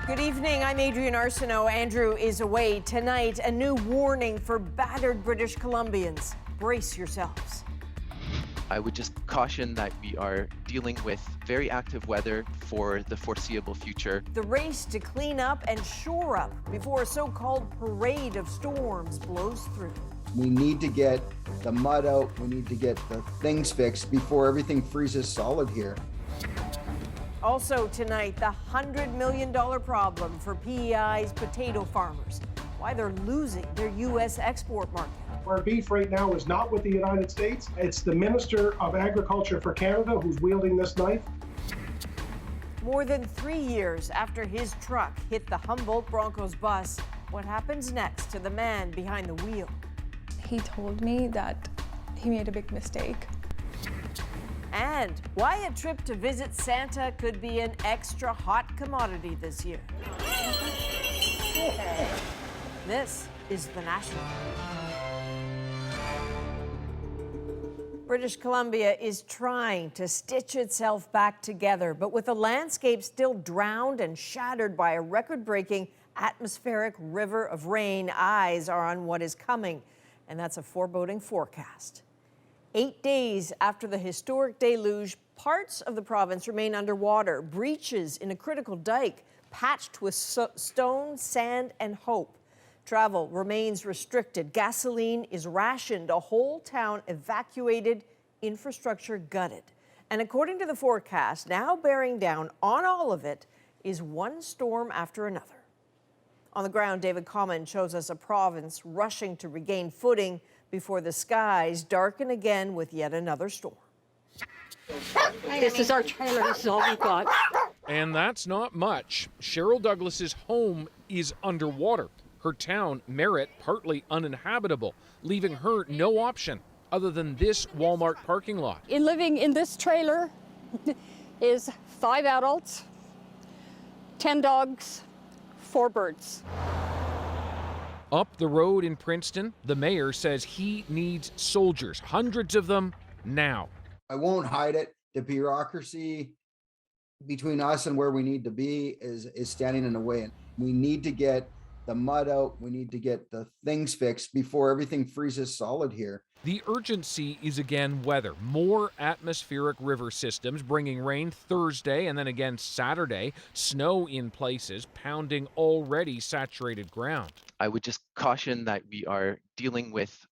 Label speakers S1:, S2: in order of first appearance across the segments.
S1: Good evening. I'm Adrian Arsenault. Andrew is away tonight. A new warning for battered British Columbians. Brace yourselves.
S2: I would just caution that we are dealing with very active weather for the foreseeable future.
S1: The race to clean up and shore up before a so-called parade of storms blows through.
S3: We need to get the mud out. We need to get the things fixed before everything freezes solid here.
S1: Also tonight, the $100 million problem for P.E.I.'s potato farmers. Why they're losing their U.S. export market.
S4: Our beef right now is not with the United States. It's the Minister of Agriculture for Canada who's wielding this knife.
S1: More than 3 years after his truck hit the Humboldt Broncos bus, what happens next to the man behind the wheel?
S5: He told me that he made a big mistake.
S1: And why a trip to visit Santa could be an extra hot commodity this year. This is The National. British Columbia is trying to stitch itself back together, but with the landscape still drowned and shattered by a record-breaking atmospheric river of rain, eyes are on what is coming, and that's a foreboding forecast. 8 days after the historic deluge, parts of the province remain underwater. Breaches in a critical dike, patched with stone, sand, and hope. Travel remains restricted. Gasoline is rationed. A whole town evacuated, infrastructure gutted. And according to the forecast, now bearing down on all of it is one storm after another. On the ground, David Common shows us a province rushing to regain footing before the skies darken again with yet another storm.
S6: This is our trailer. This is all we've got.
S7: And that's not much. Cheryl Douglas's home is underwater. Her town, Merritt, partly uninhabitable, leaving her no option other than this Walmart parking lot.
S6: In living in this trailer is 5 adults, 10 dogs, 4 birds.
S7: Up the road in Princeton, the mayor says he needs soldiers, hundreds of them now.
S3: I won't hide it. The bureaucracy between us and where we need to be is standing in the way. We need to get the mud out. We need to get the things fixed before everything freezes solid here.
S7: The urgency is again weather. More atmospheric river systems bringing rain Thursday and then again Saturday. Snow in places, pounding already saturated ground.
S2: I would just caution that we are dealing with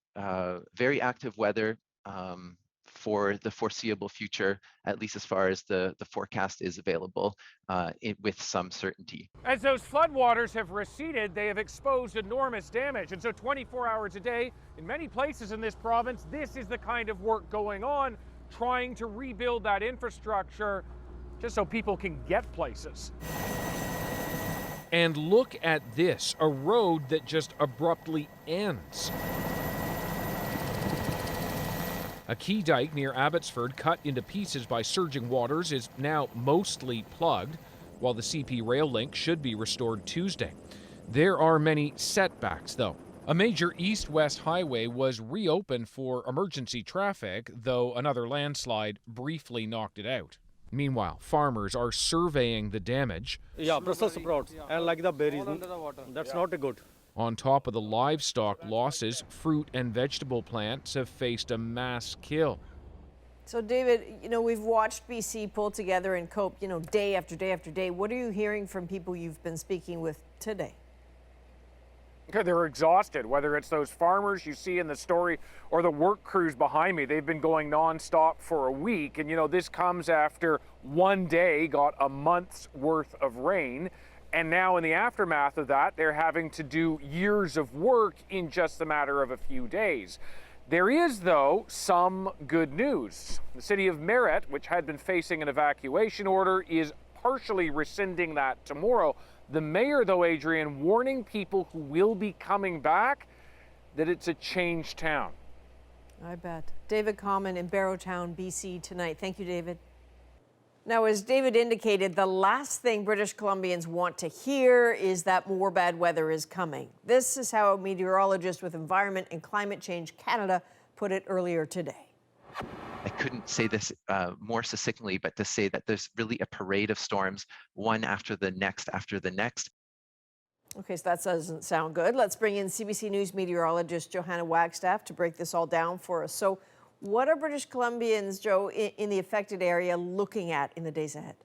S2: very active weather for the foreseeable future, at least as far as the forecast is available with some certainty.
S8: As those floodwaters have receded, they have exposed enormous damage. And so 24 hours a day, in many places in this province, this is the kind of work going on, trying to rebuild that infrastructure just so people can get places.
S7: And look at this, a road that just abruptly ends. A key dike near Abbotsford, cut into pieces by surging waters, is now mostly plugged, while the CP rail link should be restored Tuesday. There are many setbacks, though. A major east-west highway was reopened for emergency traffic, though another landslide briefly knocked it out. Meanwhile, farmers are surveying the damage.
S9: Yeah, Brussels sprouts and like the berries. That's not good.
S7: On top of the livestock losses, fruit and vegetable plants have faced a mass kill.
S1: So, David, we've watched BC pull together and cope, day after day after day. What are you hearing from people you've been speaking with today?
S8: They're exhausted, whether it's those farmers you see in the story or the work crews behind me. They've been going nonstop for a week. And, this comes after one day got a month's worth of rain. And now in the aftermath of that, they're having to do years of work in just a matter of a few days. There is, though, some good news. The city of Merritt, which had been facing an evacuation order, is partially rescinding that tomorrow. The mayor, though, Adrian, warning people who will be coming back that it's a changed town.
S1: I bet. David Common in Barrowtown, BC tonight. Thank you, David. Now, as David indicated, the last thing British Columbians want to hear is that more bad weather is coming. This is how a meteorologist with Environment and Climate Change Canada put it earlier today.
S2: I couldn't say this more succinctly, but to say that there's really a parade of storms, one after the next after the next.
S1: Okay, so that doesn't sound good. Let's bring in CBC News meteorologist Johanna Wagstaff to break this all down for us. So what are British Columbians, Joe, in the affected area looking at in the days ahead?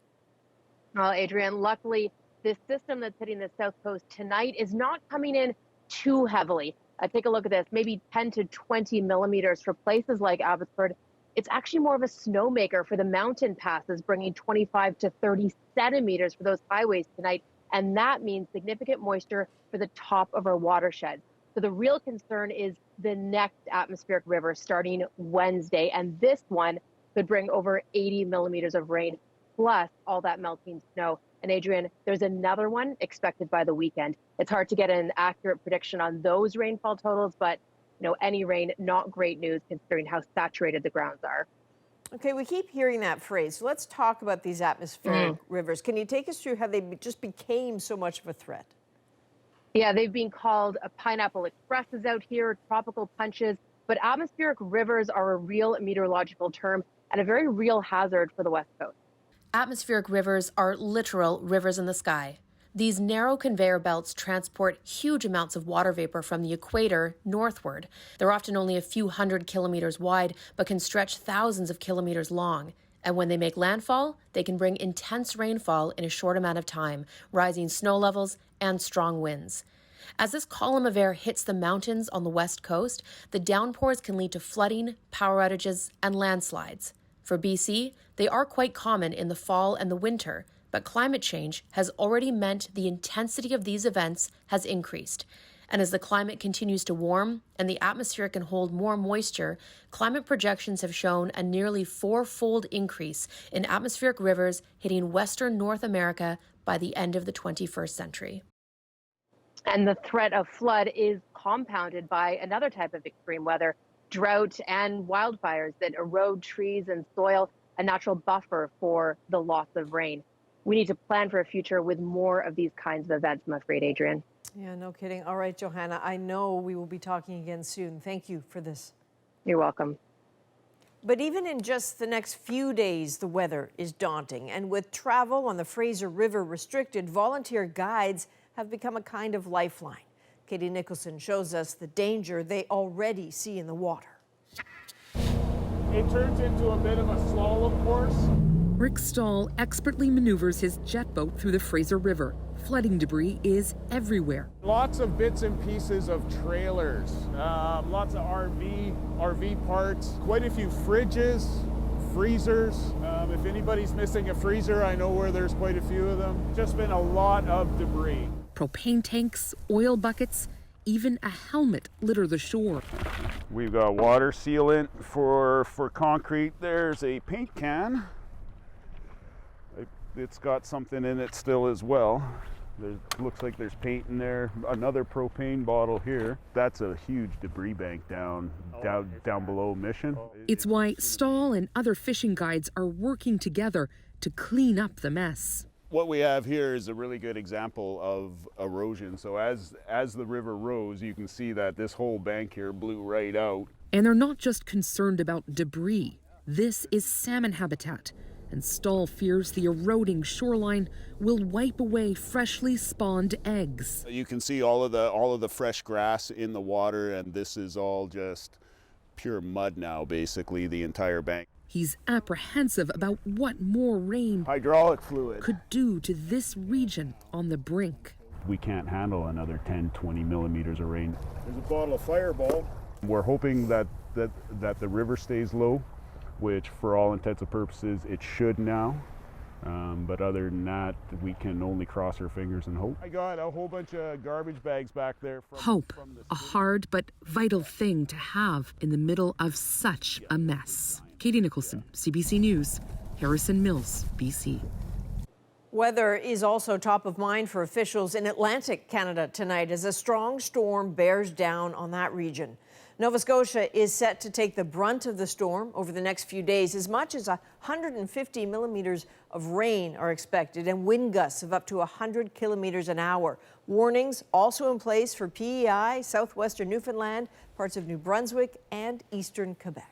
S10: Well, Adrienne, luckily, this system that's hitting the south coast tonight is not coming in too heavily. Take a look at this, maybe 10 to 20 millimeters for places like Abbotsford. It's actually more of a snowmaker for the mountain passes, bringing 25 to 30 centimeters for those highways tonight. And that means significant moisture for the top of our watershed. So the real concern is the next atmospheric river starting Wednesday. And this one could bring over 80 millimeters of rain, plus all that melting snow. And Adrienne, there's another one expected by the weekend. It's hard to get an accurate prediction on those rainfall totals, but any rain, not great news considering how saturated the grounds are.
S1: Okay, we keep hearing that phrase. So let's talk about these atmospheric rivers. Can you take us through how they just became so much of a threat?
S10: Yeah, they've been called pineapple expresses out here, tropical punches, but atmospheric rivers are a real meteorological term and a very real hazard for the West Coast.
S11: Atmospheric rivers are literal rivers in the sky. These narrow conveyor belts transport huge amounts of water vapor from the equator northward. They're often only a few hundred kilometers wide, but can stretch thousands of kilometers long. And when they make landfall, they can bring intense rainfall in a short amount of time, rising snow levels and strong winds. As this column of air hits the mountains on the west coast, the downpours can lead to flooding, power outages, and landslides. For BC, they are quite common in the fall and the winter, but climate change has already meant the intensity of these events has increased. And as the climate continues to warm and the atmosphere can hold more moisture, climate projections have shown a nearly four-fold increase in atmospheric rivers hitting Western North America by the end of the 21st century.
S10: And the threat of flood is compounded by another type of extreme weather, drought and wildfires that erode trees and soil, a natural buffer for the loss of rain. We need to plan for a future with more of these kinds of events, I'm afraid, Adrienne.
S1: Yeah, no kidding. All right, Johanna, I know we will be talking again soon. Thank you for this.
S10: You're welcome.
S1: But even in just the next few days, the weather is daunting. And with travel on the Fraser River restricted, volunteer guides have become a kind of lifeline. Katie Nicholson shows us the danger they already see in the water.
S12: It turns into a bit of a slalom course.
S13: Rick Stahl expertly maneuvers his jet boat through the Fraser River. Flooding debris is everywhere.
S12: Lots of bits and pieces of trailers, lots of RV parts, quite a few fridges, freezers. If anybody's missing a freezer, I know where there's quite a few of them. Just been a lot of debris.
S13: Propane tanks, oil buckets, even a helmet litter the shore.
S12: We've got water sealant for concrete. There's a paint can. It's got something in it still as well. Looks like there's paint in there. Another propane bottle here. That's a huge debris bank down below Mission.
S13: It's why Stahl and other fishing guides are working together to clean up the mess.
S12: What we have here is a really good example of erosion. So as the river rose, you can see that this whole bank here blew right out.
S13: And they're not just concerned about debris. This is salmon habitat. And Stahl fears the eroding shoreline will wipe away freshly spawned eggs.
S12: You can see all of the fresh grass in the water, and this is all just pure mud now, basically, the entire bank.
S13: He's apprehensive about what more rain
S12: hydraulic fluid
S13: could do to this region on the brink.
S12: We can't handle another 10, 20 millimeters of rain. There's a bottle of Fireball. We're hoping that the river stays low, which for all intents and purposes it should now. But other than that, we can only cross our fingers and hope. I got a whole bunch of garbage bags back there.
S13: Hope, a hard but vital thing to have in the middle of such a mess. Katie Nicholson, CBC News, Harrison Mills, BC.
S1: Weather is also top of mind for officials in Atlantic Canada tonight as a strong storm bears down on that region. Nova Scotia is set to take the brunt of the storm over the next few days. As much as 150 millimeters of rain are expected and wind gusts of up to 100 kilometers an hour. Warnings also in place for P.E.I, southwestern Newfoundland, parts of New Brunswick, and eastern Quebec.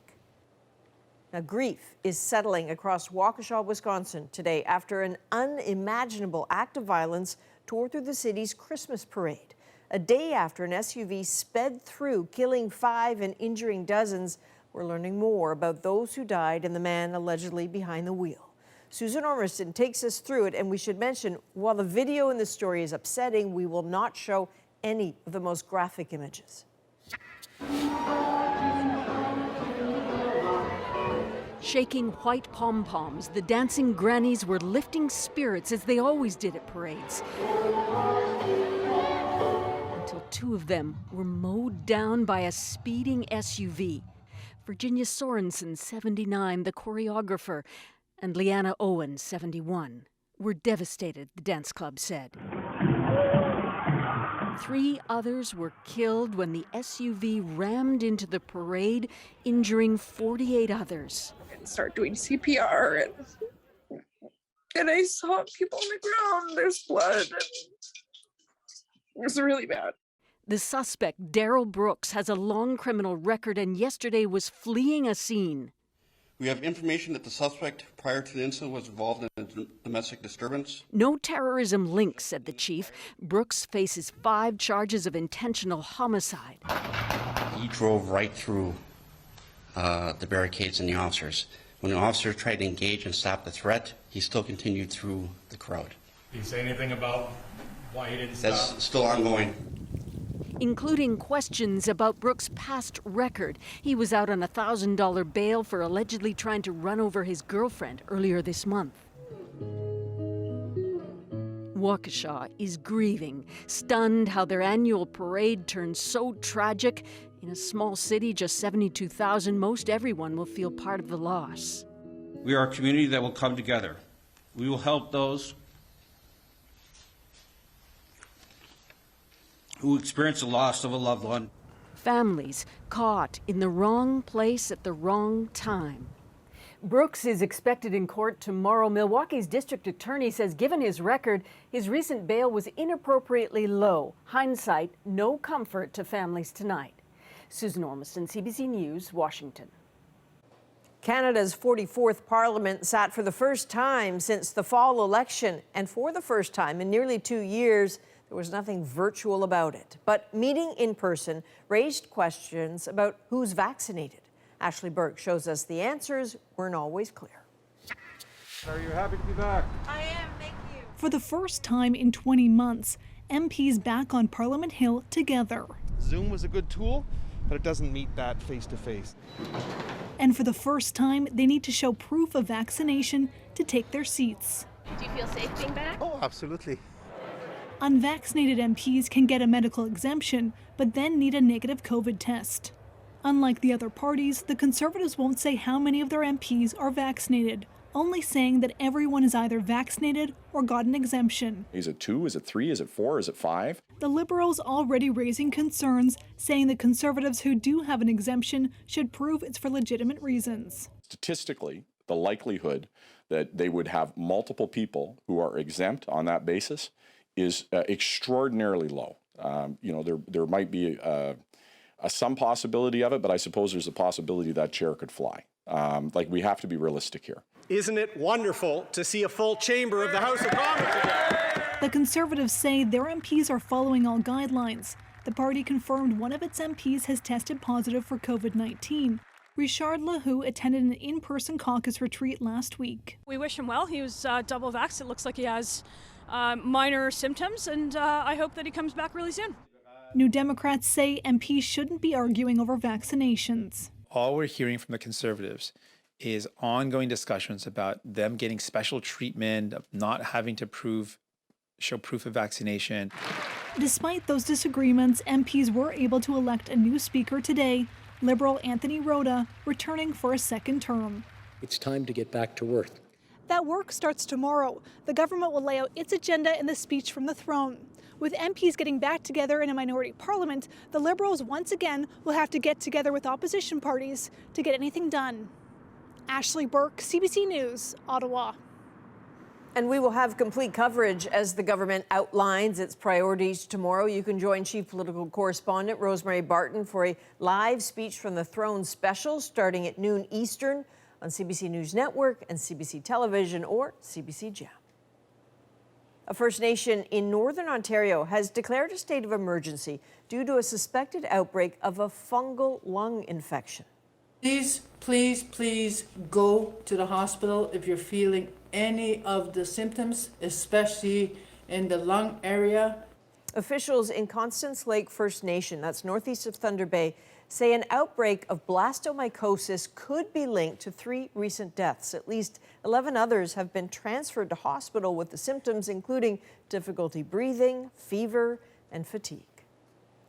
S1: Now, grief is settling across Waukesha, Wisconsin today after an unimaginable act of violence tore through the city's Christmas parade. A day after an SUV sped through, killing 5 and injuring dozens, we're learning more about those who died and the man allegedly behind the wheel. Susan Ormiston takes us through it, and we should mention, while the video in the story is upsetting, we will not show any of the most graphic images.
S14: Shaking white pom-poms, the dancing grannies were lifting spirits as they always did at parades. Until 2 of them were mowed down by a speeding SUV. Virginia Sorensen, 79, the choreographer, and Leanna Owen, 71, were devastated, the dance club said. 3 others were killed when the SUV rammed into the parade, injuring 48 others.
S15: And start doing CPR, and I saw people on the ground, there's blood. It was really bad.
S14: The suspect, Darrell Brooks, has a long criminal record and yesterday was fleeing a scene.
S16: We have information that the suspect, prior to the incident, was involved in a domestic disturbance.
S14: No terrorism links, said the chief. Brooks faces 5 charges of intentional homicide.
S16: He drove right through the barricades and the officers. When the officers tried to engage and stop the threat, he still continued through the crowd.
S17: Did he say anything about why he didn't stop?
S16: That's still ongoing.
S14: Including questions about Brooks' past record. He was out on a $1,000 bail for allegedly trying to run over his girlfriend earlier this month. Waukesha is grieving, stunned how their annual parade turned so tragic. In a small city, just 72,000, most everyone will feel part of the loss.
S18: We are a community that will come together. We will help those who experience the loss of a loved one.
S14: Families caught in the wrong place at the wrong time. Brooks is expected in court tomorrow. Milwaukee's district attorney says given his record, his recent bail was inappropriately low. Hindsight, no comfort to families tonight. Susan Ormiston, CBC News, Washington.
S1: Canada's 44th Parliament sat for the first time since the fall election, and for the first time in nearly 2 years, there was nothing virtual about it. But meeting in person raised questions about who's vaccinated. Ashley Burke shows us the answers weren't always clear.
S9: Are you happy to be back?
S19: I am, thank you. For the first time in 20 months, MPs back on Parliament Hill together.
S20: Zoom was a good tool, but it doesn't meet that face-to-face.
S19: And for the first time, they need to show proof of vaccination to take their seats.
S21: Do you feel safe being back?
S20: Oh, absolutely.
S19: Unvaccinated MPs can get a medical exemption, but then need a negative COVID test. Unlike the other parties, the Conservatives won't say how many of their MPs are vaccinated, only saying that everyone is either vaccinated or got an exemption.
S22: Is it 2? Is it 3? Is it 4? Is it 5?
S19: The Liberals already raising concerns, saying the Conservatives who do have an exemption should prove it's for legitimate reasons.
S22: Statistically, the likelihood that they would have multiple people who are exempt on that basis is extraordinarily low. There might be some possibility of it, but I suppose there's a possibility that chair could fly. We have to be realistic here.
S9: Isn't it wonderful to see a full chamber of the House of Commons again?
S19: The Conservatives say their MPs are following all guidelines. The party confirmed one of its MPs has tested positive for COVID-19. Richard Lahou attended an in-person caucus retreat last week.
S23: We wish him well. He was double vaxxed. It looks like he has minor symptoms, and I hope that he comes back really soon.
S19: New Democrats say MPs shouldn't be arguing over vaccinations.
S24: All we're hearing from the Conservatives is ongoing discussions about them getting special treatment, of not having to show proof of vaccination.
S19: Despite those disagreements, MPs were able to elect a new speaker today, Liberal Anthony Rota, returning for a second term.
S25: It's time to get back to work.
S19: That work starts tomorrow. The government will lay out its agenda in the speech from the throne. With MPs getting back together in a minority parliament, the Liberals once again will have to get together with opposition parties to get anything done. Ashley Burke, CBC News, Ottawa.
S1: And we will have complete coverage as the government outlines its priorities tomorrow. You can join Chief Political Correspondent Rosemary Barton for a live speech from the throne special starting at noon Eastern on CBC News Network and CBC Television or CBC Gem. A First Nation in Northern Ontario has declared a state of emergency due to a suspected outbreak of a fungal lung infection.
S3: Please go to the hospital if you're feeling any of the symptoms, especially in the lung area.
S1: Officials in Constance Lake First Nation, that's northeast of Thunder Bay, say an outbreak of blastomycosis could be linked to 3 recent deaths. At least 11 others have been transferred to hospital with the symptoms including difficulty breathing, fever, and fatigue.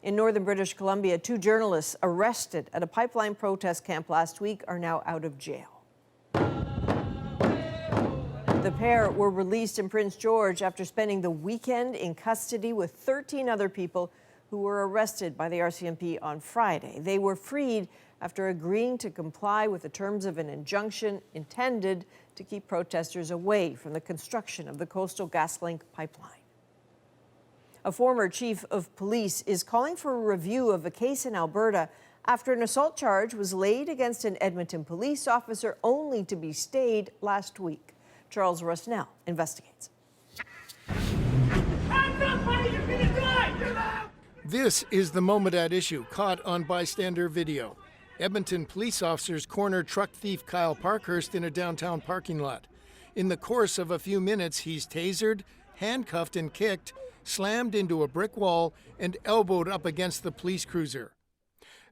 S1: In northern British Columbia, 2 journalists arrested at a pipeline protest camp last week are now out of jail. The pair were released in Prince George after spending the weekend in custody with 13 other people who were arrested by the RCMP on Friday. They were freed after agreeing to comply with the terms of an injunction intended to keep protesters away from the construction of the Coastal GasLink pipeline. A former chief of police is calling for a review of a case in Alberta after an assault charge was laid against an Edmonton police officer only to be stayed last week. Charles Rusnell investigates.
S4: This is the moment at issue, caught on bystander video. Edmonton police officers corner truck thief Kyle Parkhurst in a downtown parking lot. In the course of a few minutes, he's tasered, handcuffed and kicked, slammed into a brick wall, and elbowed up against the police cruiser.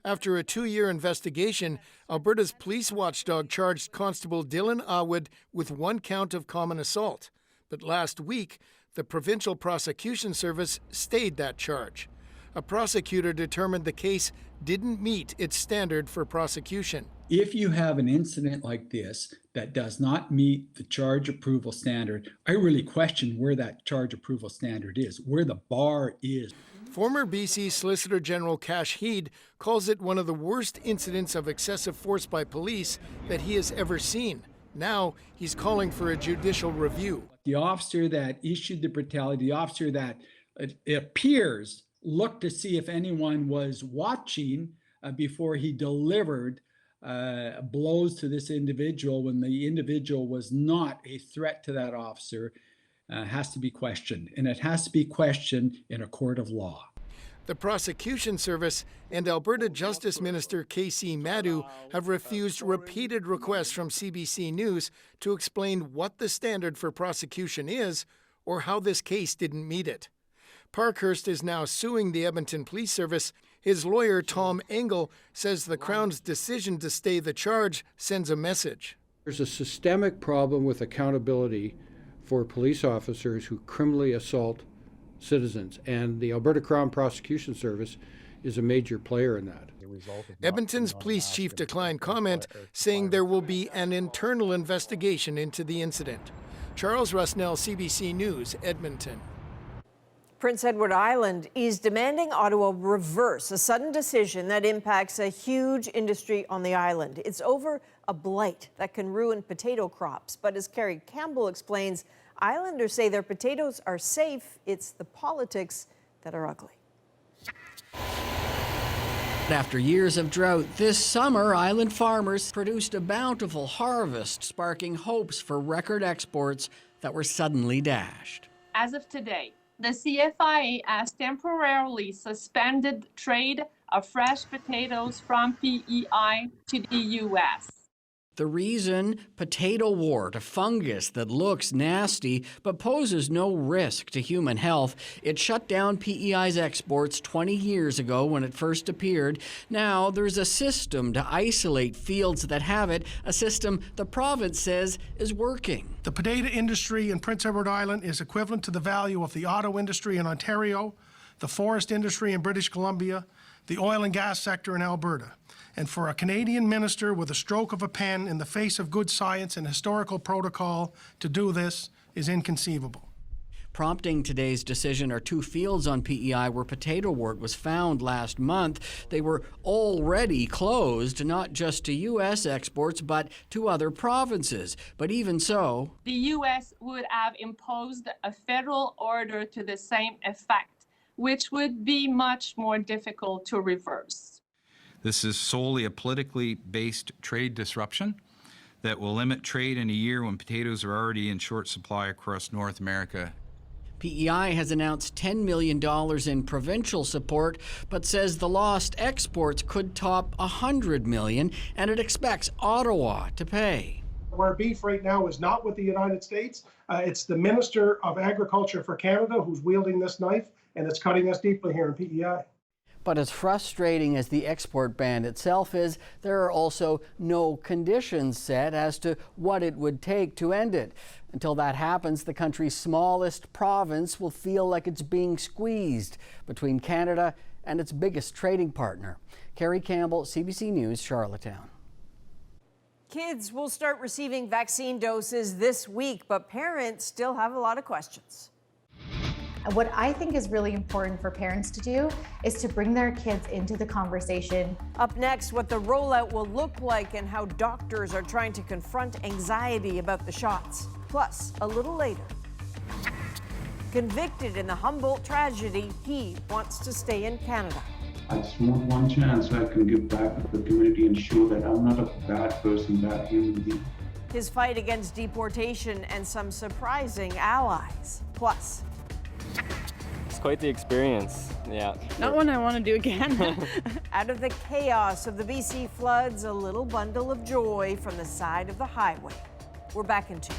S4: After a 2-year investigation, Alberta's police watchdog charged Constable Dylan Awood with 1 count of common assault. But last week, the Provincial Prosecution Service stayed that charge. A prosecutor determined the case didn't meet its standard for prosecution.
S5: If you have an incident like this that does not meet the charge approval standard, I really question where that charge approval standard is, where the bar is.
S4: Former BC Solicitor General Cash Heed calls it one of the worst incidents of excessive force by police that he has ever seen. Now he's calling for a judicial review.
S5: The officer that issued the brutality, the officer that it appears looked to see if anyone was watching before he delivered blows to this individual when the individual was not a threat to that officer, has to be questioned, and it has to be questioned in a court of law.
S4: The prosecution service and Alberta Justice Minister K.C. Madhu have refused repeated requests from CBC News to explain what the standard for prosecution is or how this case didn't meet it. Parkhurst is now suing the Edmonton Police Service. His lawyer, Tom Engel, says the Crown's decision to stay the charge sends a message.
S6: There's a systemic problem with accountability for police officers who criminally assault citizens, and the Alberta Crown Prosecution Service is a major player in that.
S4: Edmonton's police chief declined comment, saying there will be an internal investigation into the incident. Charles Rusnell, CBC News, Edmonton.
S1: Prince Edward Island is demanding Ottawa reverse a sudden decision that impacts a huge industry on the island. It's over a blight that can ruin potato crops. But as Carrie Campbell explains, Islanders say their potatoes are safe. It's the politics that are ugly.
S21: After years of drought, this summer, island farmers produced a bountiful harvest, sparking hopes for record exports that were suddenly dashed.
S26: As of today, the CFIA has temporarily suspended trade of fresh potatoes from P.E.I. to the U.S.
S21: The reason? Potato wart, a fungus that looks nasty but poses no risk to human health. It shut down P.E.I.'s exports 20 years ago when it first appeared. Now there's a system to isolate fields that have it, a system the province says is working.
S27: The potato industry in Prince Edward Island is equivalent to the value of the auto industry in Ontario, the forest industry in British Columbia, the oil and gas sector in Alberta. And for a Canadian minister with a stroke of a pen in the face of good science and historical protocol to do this is inconceivable.
S21: Prompting today's decision are 2 fields on P.E.I. where potato wort was found last month. They were already closed, not just to U.S. exports, but to other provinces. But even so,
S26: the U.S. would have imposed a federal order to the same effect, which would be much more difficult to reverse.
S28: This is solely a politically based trade disruption
S2: that will limit trade in a year when potatoes are already in short supply across North America.
S21: P.E.I. has announced $10 million in provincial support, but says the lost exports could top $100 million, and it expects Ottawa to pay.
S27: Our beef right now is not with the United States. It's the Minister of Agriculture for Canada who's wielding this knife, and it's cutting us deeply here in P.E.I.
S21: But as frustrating as the export ban itself is, there are also no conditions set as to what it would take to end it. Until that happens, the country's smallest province will feel like it's being squeezed between Canada and its biggest trading partner. Carrie Campbell, CBC News, Charlottetown.
S1: Kids will start receiving vaccine doses this week, but parents still have a lot of questions.
S7: What I think is really important for parents to do is to bring their kids into the conversation.
S1: Up next, what the rollout will look like and how doctors are trying to confront anxiety about the shots. Plus, a little later, convicted in the Humboldt tragedy, he wants to stay in Canada.
S8: I just want one chance so I can give back to the community and show that I'm not a bad person, bad human being.
S1: His fight against deportation and some surprising allies. Plus,
S10: it's quite the experience, yeah.
S11: Not one I want to do again.
S1: out of the chaos of the BC floods, a little bundle of joy from the side of the highway. We're back in 2.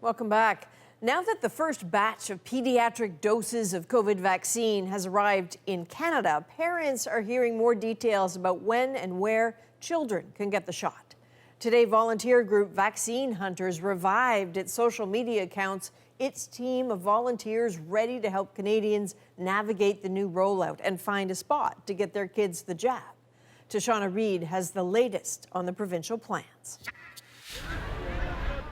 S1: Welcome back. Now that the first batch of pediatric doses of COVID vaccine has arrived in Canada, parents are hearing more details about when and where children can get the shot. Today, volunteer group Vaccine Hunters revived its social media accounts, its team of volunteers ready to help Canadians navigate the new rollout and find a spot to get their kids the jab. Tashana Reid has the latest on the provincial plans.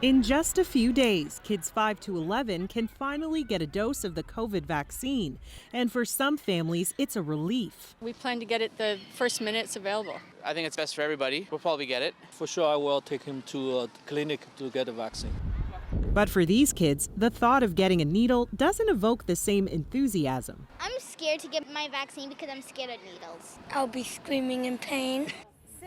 S12: In just a few days, kids 5 to 11 can finally get a dose of the COVID vaccine. And for some families, it's a relief.
S13: We plan to get it the first minute it's available.
S28: I think it's best for everybody. We'll probably get it.
S29: For sure, I will take him to a clinic to get a vaccine.
S12: But for these kids, the thought of getting a needle doesn't evoke the same enthusiasm.
S30: I'm scared to get my vaccine because I'm scared of needles.
S31: I'll be screaming in pain.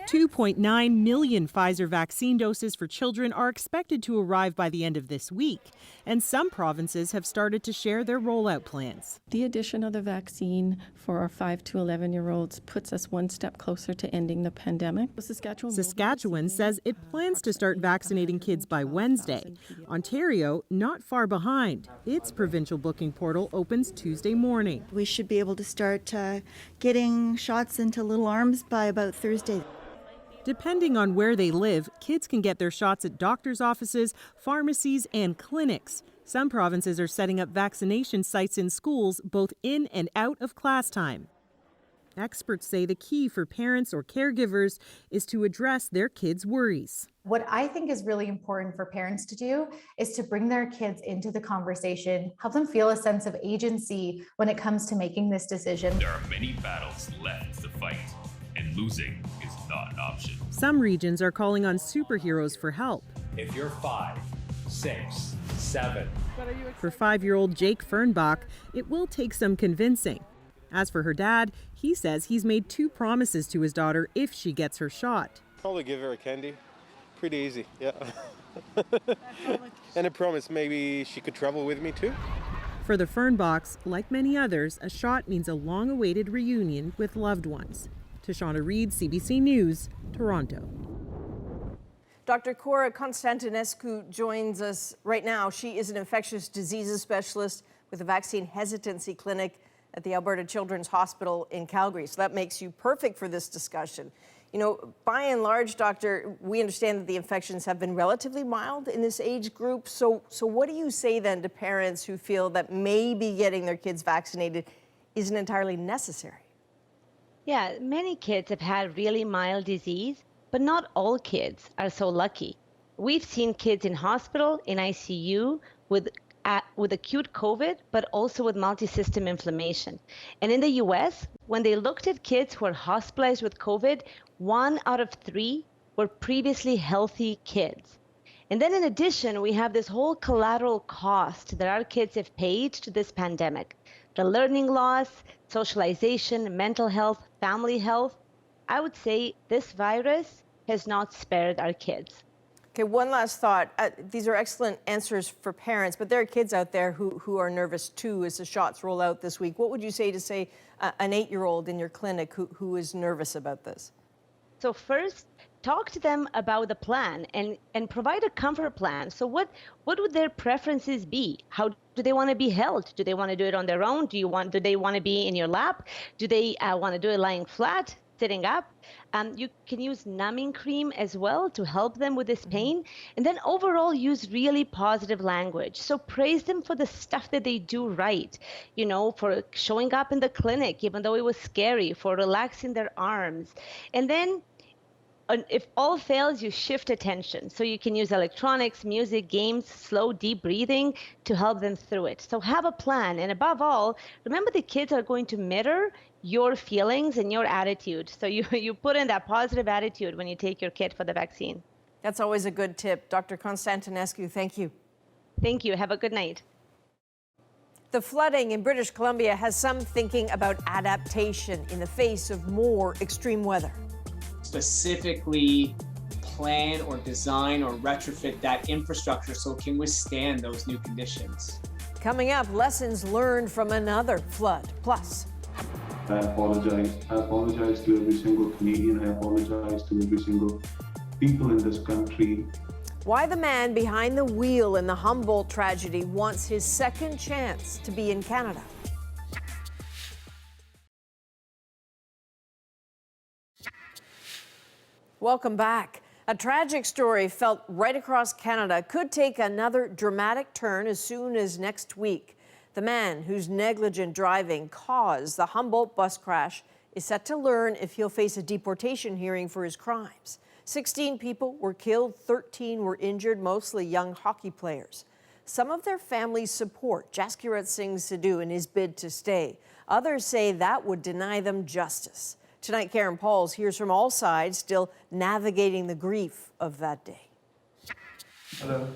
S12: 2.9 million Pfizer vaccine doses for children are expected to arrive by the end of this week, and some provinces have started to share their rollout plans.
S32: The addition of the vaccine for our 5 to 11-year-olds puts us one step closer to ending the pandemic.
S12: Saskatchewan says it plans to start vaccinating kids by Wednesday. Ontario, not far behind. Its provincial booking portal opens Tuesday morning.
S33: We should be able to start getting shots into little arms by about Thursday.
S12: Depending on where they live, kids can get their shots at doctors' offices, pharmacies, and clinics. Some provinces are setting up vaccination sites in schools, both in and out of class time. Experts say the key for parents or caregivers is to address their kids' worries.
S7: What I think is really important for parents to do is to bring their kids into the conversation, help them feel a sense of agency when it comes to making this decision.
S34: There are many battles left to fight, and losing is not an option.
S12: Some regions are calling on superheroes for help.
S34: If you're 5, 6, 7.
S12: For 5-year-old Jake Fernbach, it will take some convincing. As for her dad, he says he's made 2 promises to his daughter if she gets her shot.
S35: Probably give her a candy. Pretty easy, yeah. And a promise maybe she could travel with me too.
S12: For the Fernbachs, like many others, a shot means a long-awaited reunion with loved ones. Tashana Reid, CBC News, Toronto.
S1: Dr. Cora Constantinescu joins us right now. She is an infectious diseases specialist with a vaccine hesitancy clinic at the Alberta Children's Hospital in Calgary. So that makes you perfect for this discussion. You know, by and large, Doctor, we understand that the infections have been relatively mild in this age group. So what do you say then to parents who feel that maybe getting their kids vaccinated isn't entirely necessary?
S36: Yeah, many kids have had really mild disease, but not all kids are so lucky. We've seen kids in hospital, in ICU, with acute COVID, but also with multi-system inflammation. And in the US, when they looked at kids who were hospitalized with COVID, 1 out of 3 were previously healthy kids. And then in addition, we have this whole collateral cost that our kids have paid to this pandemic. The learning loss, socialization, mental health, family health. I would say this virus has not spared our kids.
S1: Okay, one last thought. These are excellent answers for parents, but there are kids out there who are nervous too as the shots roll out this week. What would you say to, say, an 8-year-old in your clinic who is nervous about this?
S36: So first, talk to them about the plan and provide a comfort plan. So what would their preferences be? How do they want to be held? Do they want to do it on their own? Do they want to be in your lap? Do they want to do it lying flat, sitting up? You can use numbing cream as well to help them with this pain. And then overall, use really positive language. So praise them for the stuff that they do right, you know, for showing up in the clinic, even though it was scary, for relaxing their arms. And then if all fails, you shift attention. So you can use electronics, music, games, slow, deep breathing to help them through it. So have a plan. And above all, remember the kids are going to mirror your feelings and your attitude. So you put in that positive attitude when you take your kid for the vaccine.
S1: That's always a good tip. Dr. Constantinescu, thank you.
S36: Thank you. Have a good night.
S1: The flooding in British Columbia has some thinking about adaptation in the face of more extreme weather.
S3: Specifically plan or design or retrofit that infrastructure so it can withstand those new conditions.
S1: Coming up, lessons learned from another flood. Plus,
S8: I apologize. I apologize to every single Canadian. I apologize to every single people in this country.
S1: why the man behind the wheel in the Humboldt tragedy wants his second chance to be in Canada. Welcome back. A tragic story felt right across Canada could take another dramatic turn as soon as next week. The man whose negligent driving caused the Humboldt bus crash is set to learn if he'll face a deportation hearing for his crimes. 16 people were killed, 13 were injured, mostly young hockey players. Some of their families support Jaskirat Singh Sidhu in his bid to stay. Others say that would deny them justice. Tonight, Karen Pauls hears from all sides, still navigating the grief of that day.
S4: Hello.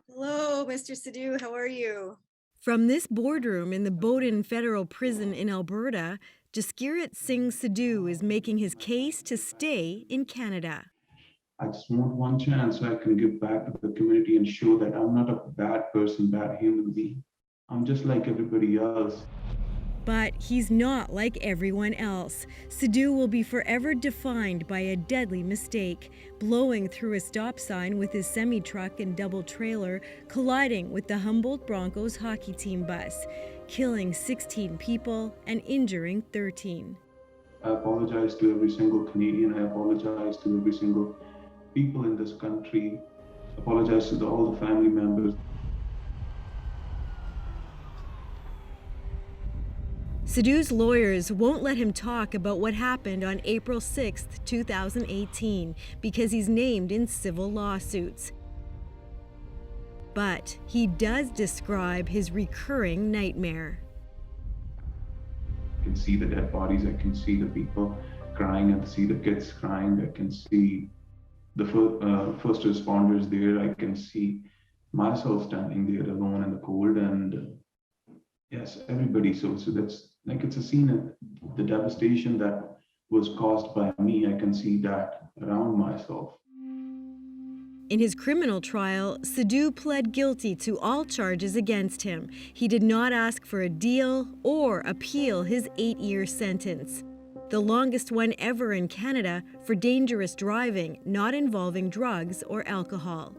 S4: Hello, Mr. Sidhu. How are you?
S12: From this boardroom in the Bowden Federal Prison in Alberta, Jaskirat Singh Sidhu is making his case to stay in Canada.
S8: I just want one chance so I can give back to the community and show that I'm not a bad person, bad human being. I'm just like everybody else.
S12: But he's not like everyone else. Sidhu will be forever defined by a deadly mistake, blowing through a stop sign with his semi-truck and double trailer, colliding with the Humboldt Broncos hockey team bus, killing 16 people and injuring 13.
S8: I apologize to every single Canadian. I apologize to every single people in this country. I apologize to all the family members.
S12: Sidhu's lawyers won't let him talk about what happened on April 6, 2018, because he's named in civil lawsuits. But he does describe his recurring nightmare.
S8: I can see the dead bodies, I can see the people crying, I can see the kids crying, I can see the first responders there, I can see myself standing there alone in the cold, and yes, everybody. So that's like, it's a scene of the devastation that was caused by me. I can see that around myself.
S12: In his criminal trial, Sidhu pled guilty to all charges against him. He did not ask for a deal or appeal his 8-year sentence, the longest one ever in Canada for dangerous driving not involving drugs or alcohol.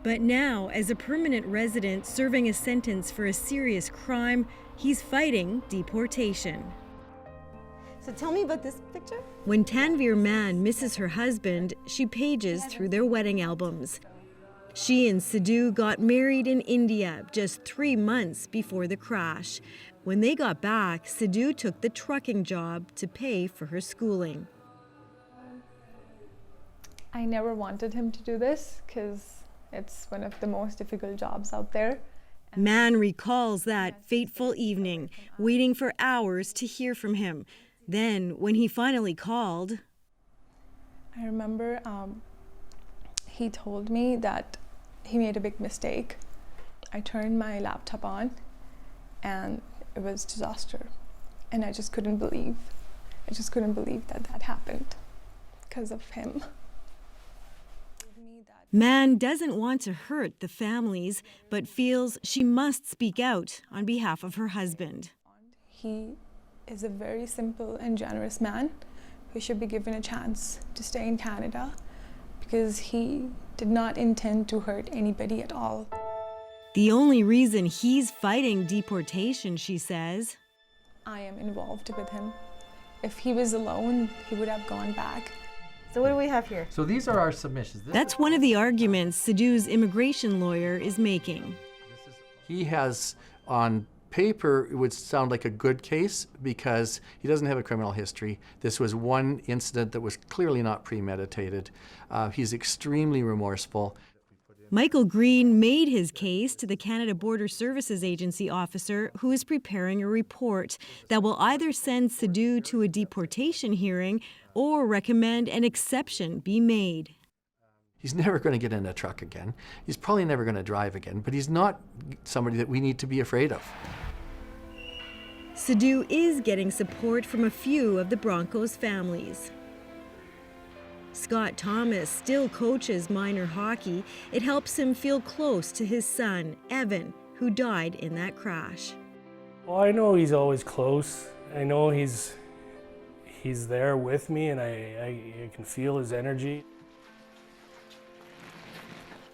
S12: But now, as a permanent resident serving a sentence for a serious crime, he's fighting deportation.
S4: So tell me about this picture.
S12: When Tanveer Mann misses her husband, she pages through their wedding albums. She and Sidhu got married in India just 3 months before the crash. When they got back, Sidhu took the trucking job to pay for her schooling.
S5: I never wanted him to do this because it's one of the most difficult jobs out there.
S12: Mann recalls that fateful evening, waiting for hours to hear from him. Then, when he finally called,
S5: I remember he told me that he made a big mistake. I turned my laptop on and it was disaster. And I just couldn't believe that that happened because of him.
S2: Mann doesn't want to hurt the families, but feels she must speak out on behalf of her husband.
S5: He is a very simple and generous man who should be given a chance to stay in Canada because he did not intend to hurt anybody at all.
S2: The only reason he's fighting deportation, she says,
S5: I am involved with him. If he was alone, he would have gone back.
S4: So what do we have here?
S6: So these are our submissions.
S2: That's one of the arguments Sidhu's immigration lawyer is making.
S6: He has, on paper, it would sound like a good case because he doesn't have a criminal history. This was one incident that was clearly not premeditated. He's extremely remorseful.
S2: Michael Green made his case to the Canada Border Services Agency officer who is preparing a report that will either send Sidhu to a deportation hearing or recommend an exception be made.
S6: He's never going to get in a truck again. He's probably never going to drive again, but he's not somebody that we need to be afraid of.
S2: Sidhu is getting support from a few of the Broncos' families. Scott Thomas still coaches minor hockey. It helps him feel close to his son, Evan, who died in that crash.
S9: Well, I know he's always close. I know he's there with me, and I can feel his energy.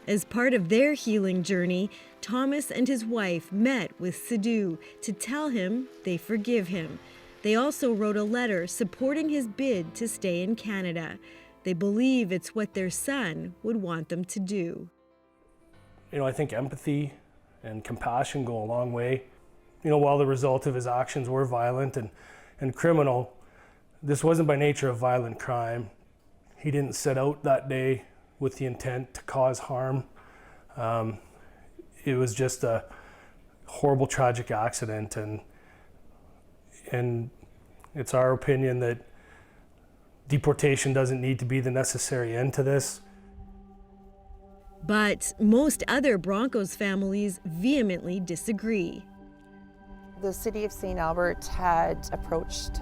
S2: As part of their healing journey, Thomas and his wife met with Sidhu to tell him they forgive him. They also wrote a letter supporting his bid to stay in Canada. They believe it's what their son would want them to do.
S9: You know, I think empathy and compassion go a long way. You know, while the result of his actions were violent and criminal, this wasn't by nature a violent crime. He didn't set out that day with the intent to cause harm. It was just a horrible, tragic accident, and it's our opinion that deportation doesn't need to be the necessary end to this.
S2: But most other Broncos families vehemently disagree.
S14: The City of St. Albert had approached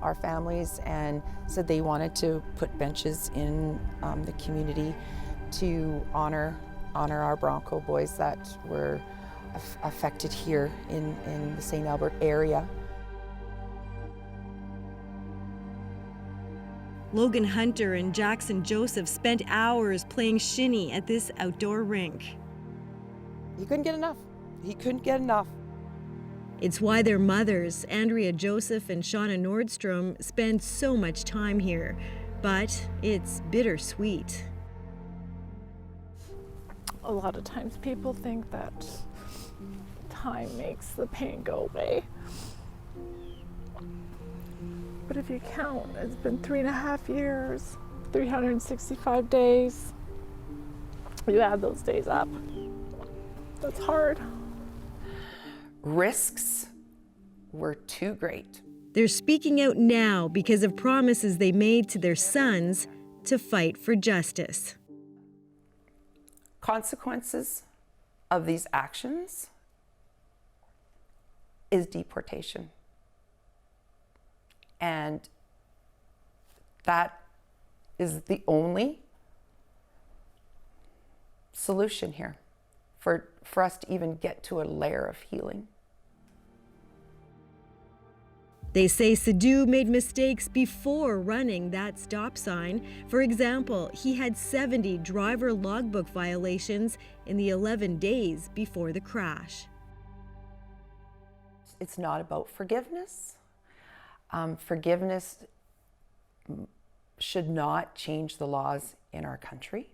S14: our families and said they wanted to put benches in the community to honor our Bronco boys that were affected here in the St. Albert area.
S2: Logan Hunter and Jackson Joseph spent hours playing shinny at this outdoor rink.
S14: He couldn't get enough. He couldn't get enough.
S2: It's why their mothers, Andrea Joseph and Shauna Nordstrom, spend so much time here. But it's bittersweet.
S11: A lot of times people think that time makes the pain go away. But if you count, it's been 3.5 years, 365 days. You add those days up. That's hard.
S14: Risks were too great.
S2: They're speaking out now because of promises they made to their sons to fight for justice.
S14: Consequences of these actions is deportation. And that is the only solution here for us to even get to a layer of healing.
S2: They say Sidhu made mistakes before running that stop sign. For example, he had 70 driver logbook violations in the 11 days before the crash.
S14: It's not about forgiveness. Forgiveness should not change the laws in our country.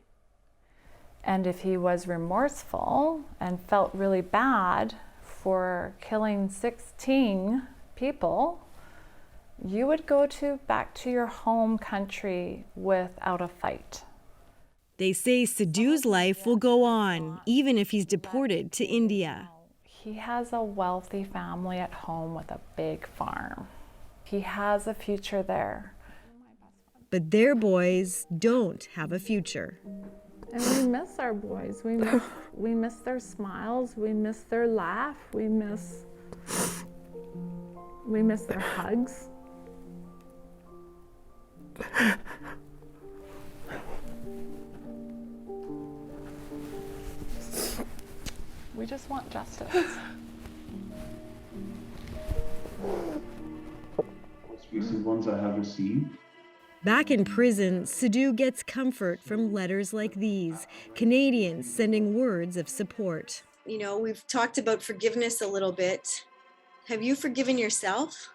S15: And if he was remorseful and felt really bad for killing 16 people, you would go back to your home country without a fight.
S2: They say Sidhu's life will go on, even if he's deported to India.
S15: He has a wealthy family at home with a big farm. He has a future there.
S2: But their boys don't have a future.
S11: And we miss our boys. We miss their smiles. We miss their laugh. We miss We miss their hugs. We just want justice.
S8: Most recent ones I have received.
S2: Back in prison, Sidhu gets comfort from letters like these, Canadians sending words of support.
S4: You know, we've talked about forgiveness a little bit. Have you forgiven yourself?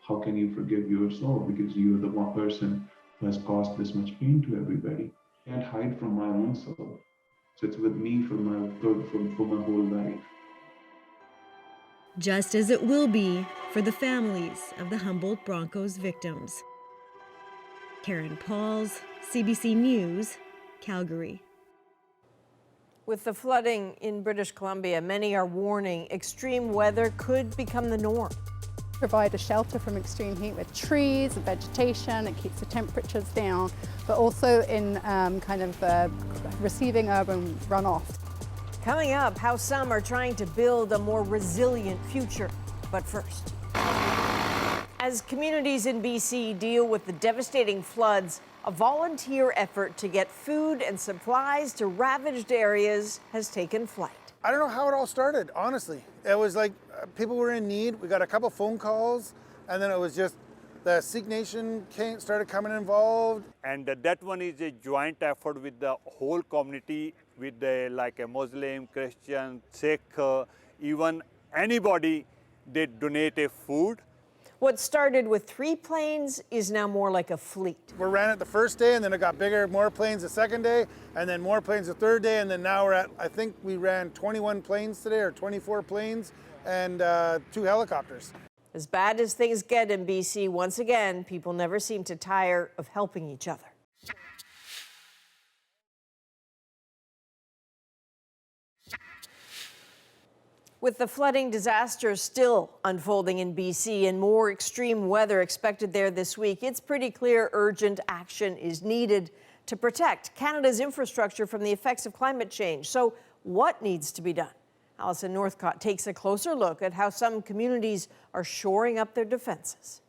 S8: How can you forgive yourself? Because you're the one person who has caused this much pain to everybody. I can't hide from my own self. So it's with me for my whole life.
S2: Just as it will be for the families of the Humboldt Broncos victims. Karen Pauls, CBC News, Calgary.
S1: With the flooding in British Columbia, many are warning extreme weather could become the norm.
S10: Provide a shelter from extreme heat with trees and vegetation. It keeps the temperatures down, but also in receiving urban runoff.
S1: Coming up, how some are trying to build a more resilient future. But first, as communities in BC deal with the devastating floods, a volunteer effort to get food and supplies to ravaged areas has taken flight.
S13: I don't know how it all started, honestly. It was like people were in need. We got a couple phone calls, and then it was just the Sikh Nation started coming involved.
S16: And that one is a joint effort with the whole community, with like a Muslim, Christian, Sikh, even anybody, they donate a food.
S1: What started with 3 planes is now more like a fleet.
S13: We ran it the first day, and then it got bigger, more planes the second day, and then more planes the third day, and then now we're at, I think we ran 21 planes today, or 24 planes, and 2 helicopters.
S1: As bad as things get in BC, once again, people never seem to tire of helping each other. With the flooding disaster still unfolding in BC and more extreme weather expected there this week, it's pretty clear urgent action is needed to protect Canada's infrastructure from the effects of climate change. So what needs to be done? Alison Northcott takes a closer look at how some communities are shoring up their defenses.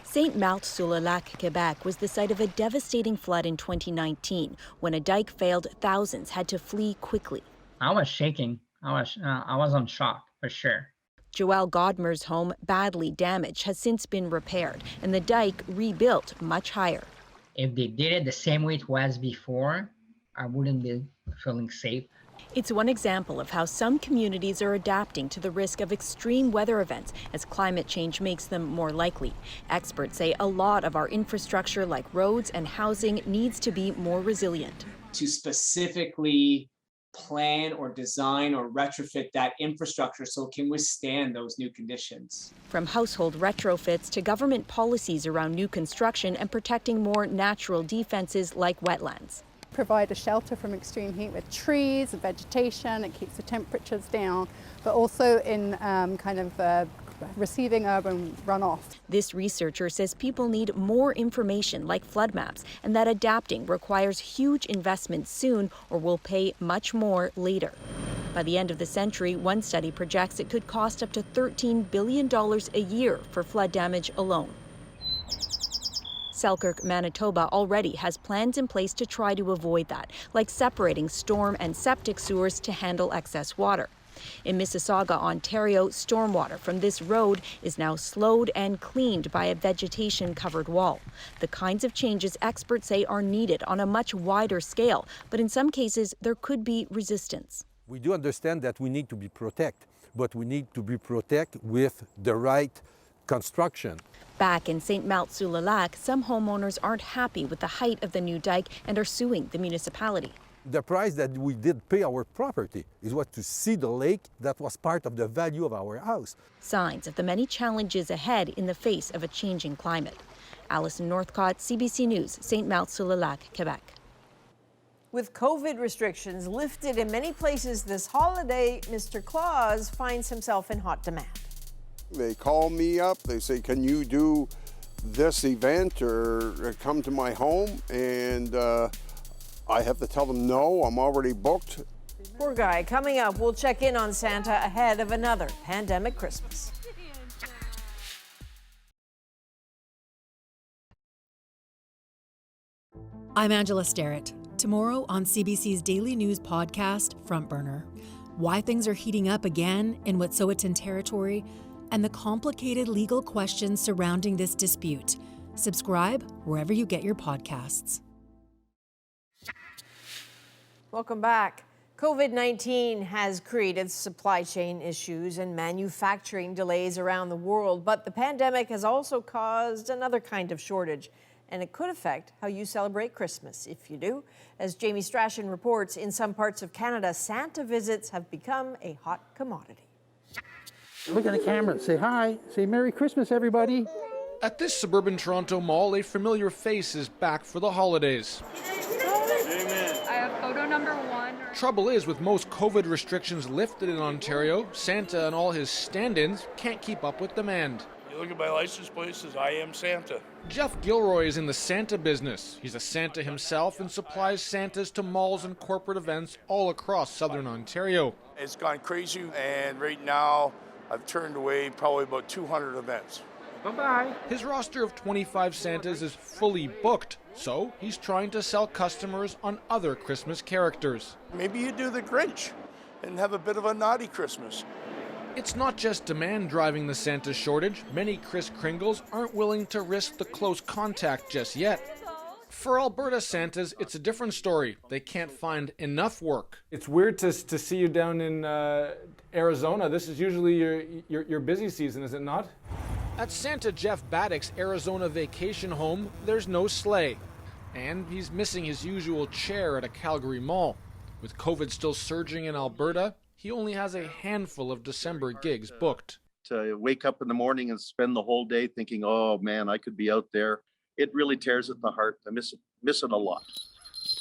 S17: Saint-Marthe-sur-le-Lac, Quebec was the site of a devastating flood in 2019. When a dike failed, thousands had to flee quickly.
S18: I was shaking. I was on shock, for sure.
S17: Joelle Godmer's home, badly damaged, has since been repaired, and the dike rebuilt much higher.
S18: If they did it the same way it was before, I wouldn't be feeling safe.
S17: It's one example of how some communities are adapting to the risk of extreme weather events as climate change makes them more likely. Experts say a lot of our infrastructure, like roads and housing, needs to be more resilient.
S3: To specifically plan or design or retrofit that infrastructure so it can withstand those new conditions.
S17: From household retrofits to government policies around new construction and protecting more natural defenses like wetlands.
S10: Provide a shelter from extreme heat with trees and vegetation. It keeps the temperatures down, but also in receiving urban runoff.
S17: This researcher says people need more information like flood maps, and that adapting requires huge investments soon or will pay much more later. By the end of the century, one study projects it could cost up to $13 billion a year for flood damage alone. Selkirk, Manitoba already has plans in place to try to avoid that, like separating storm and septic sewers to handle excess water. In Mississauga, Ontario, stormwater from this road is now slowed and cleaned by a vegetation-covered wall. The kinds of changes experts say are needed on a much wider scale, but in some cases there could be resistance.
S19: We do understand that we need to be protected, but we need to be protected with the right construction.
S17: Back in Saint-Marthe-sur-le-Lac, some homeowners aren't happy with the height of the new dike and are suing the municipality.
S19: The price that we did pay our property is what to see the lake that was part of the value of our house.
S17: Signs of the many challenges ahead in the face of a changing climate. Alison Northcott, CBC News, Saint-Marthe-sur-le-Lac, Quebec.
S1: With COVID restrictions lifted in many places this holiday, Mr. Claus finds himself in hot demand.
S20: They call me up, they say, can you do this event or come to my home? And I have to tell them, no, I'm already booked.
S1: Poor guy. Coming up, we'll check in on Santa ahead of another pandemic Christmas.
S7: I'm Angela Starrett. Tomorrow on CBC's Daily News podcast, Front Burner. Why things are heating up again in Wet'suwet'en territory and the complicated legal questions surrounding this dispute. Subscribe wherever you get your podcasts.
S1: Welcome back. COVID-19 has created supply chain issues and manufacturing delays around the world, but the pandemic has also caused another kind of shortage, and it could affect how you celebrate Christmas, if you do. As Jamie Strachan reports, in some parts of Canada, Santa visits have become a hot commodity.
S21: Look at the camera and say hi. Say Merry Christmas, everybody.
S22: At this suburban Toronto mall, a familiar face is back for the holidays.
S23: I have photo number 1.
S22: Trouble is, with most COVID restrictions lifted in Ontario, Santa and all his stand-ins can't keep up with demand.
S24: You look at my license plate, it says I am Santa.
S22: Jeff Gilroy is in the Santa business. He's a Santa himself and supplies Santas to malls and corporate events all across southern Ontario.
S24: It's gone crazy, and right now I've turned away probably about 200 events.
S22: Bye-bye. His roster of 25 Santas is fully booked, so he's trying to sell customers on other Christmas characters.
S24: Maybe you do the Grinch and have a bit of a naughty Christmas.
S22: It's not just demand driving the Santa shortage. Many Kris Kringles aren't willing to risk the close contact just yet. For Alberta Santas, it's a different story. They can't find enough work.
S25: It's weird to see you down in Arizona. This is usually your busy season, is it not?
S22: At Santa Jeff Baddock's Arizona vacation home, there's no sleigh. And he's missing his usual chair at a Calgary mall. With COVID still surging in Alberta, he only has a handful of December gigs booked.
S26: To wake up in the morning and spend the whole day thinking, oh man, I could be out there. It really tears at the heart. I miss it a lot.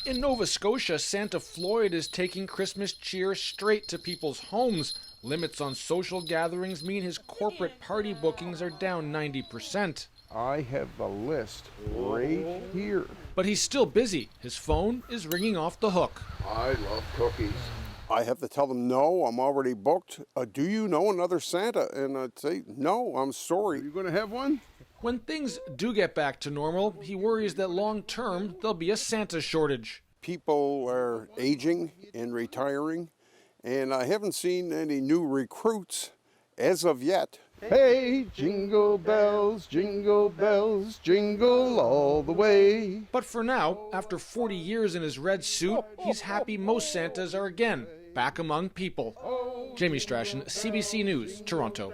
S22: In Nova Scotia, Santa Floyd is taking Christmas cheer straight to people's homes. Limits on social gatherings mean his corporate party bookings are down 90%.
S20: I have the list right here.
S22: But he's still busy. His phone is ringing off the hook.
S20: I love cookies. I have to tell them, no, I'm already booked. Do you know another Santa? And I'd say, no, I'm sorry. Are you going to have one?
S22: When things do get back to normal, he worries that long term there'll be a Santa shortage.
S20: People are aging and retiring, and I haven't seen any new recruits as of yet. Hey, jingle bells, jingle all the way.
S22: But for now, after 40 years in his red suit, he's happy most Santas are again back among people. Jamie Strachan, CBC News, Toronto.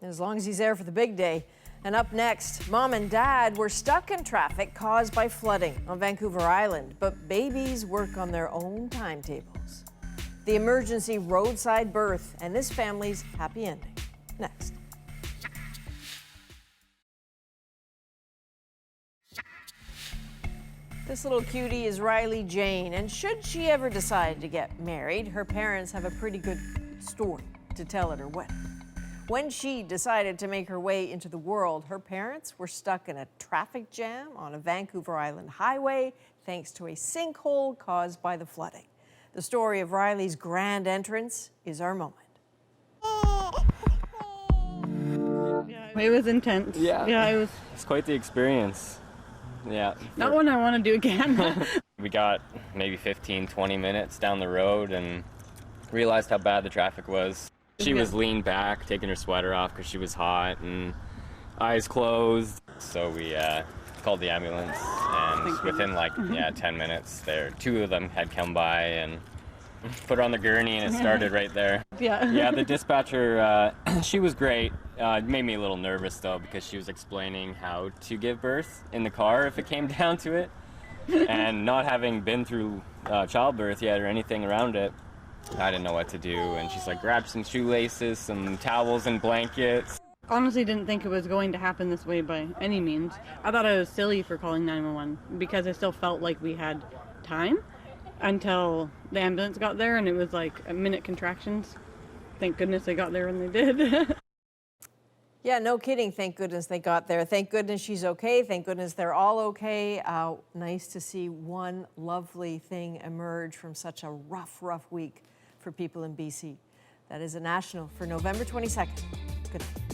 S1: As long as he's there for the big day. And up next, Mom and Dad were stuck in traffic caused by flooding on Vancouver Island, but babies work on their own timetables. The emergency roadside birth and this family's happy ending. Next. This little cutie is Riley Jane, and should she ever decide to get married, her parents have a pretty good story to tell at her wedding. When she decided to make her way into the world, her parents were stuck in a traffic jam on a Vancouver Island highway thanks to a sinkhole caused by the flooding. The story of Riley's grand entrance is our moment.
S27: It was intense.
S28: Yeah.
S27: Yeah, it was.
S28: It's quite the experience. Yeah.
S27: Not one I want to do again.
S28: We got maybe 15, 20 minutes down the road and realized how bad the traffic was. She was leaned back, taking her sweater off because she was hot and eyes closed. So we called the ambulance, and within 10 minutes, two of them had come by and put her on the gurney, and it started right there.
S27: Yeah.
S28: Yeah, the dispatcher, she was great. It made me a little nervous though because she was explaining how to give birth in the car if it came down to it, and not having been through childbirth yet or anything around it. I didn't know what to do, and she's like, grab some shoelaces, some towels and blankets.
S27: Honestly didn't think it was going to happen this way by any means. I thought I was silly for calling 911 because I still felt like we had time until the ambulance got there, and it was like a minute contractions. Thank goodness they got there when they did.
S1: Yeah, no kidding. Thank goodness they got there. Thank goodness she's okay. Thank goodness they're all okay. Nice to see one lovely thing emerge from such a rough week for people in BC. That is a national for November 22nd. Good night.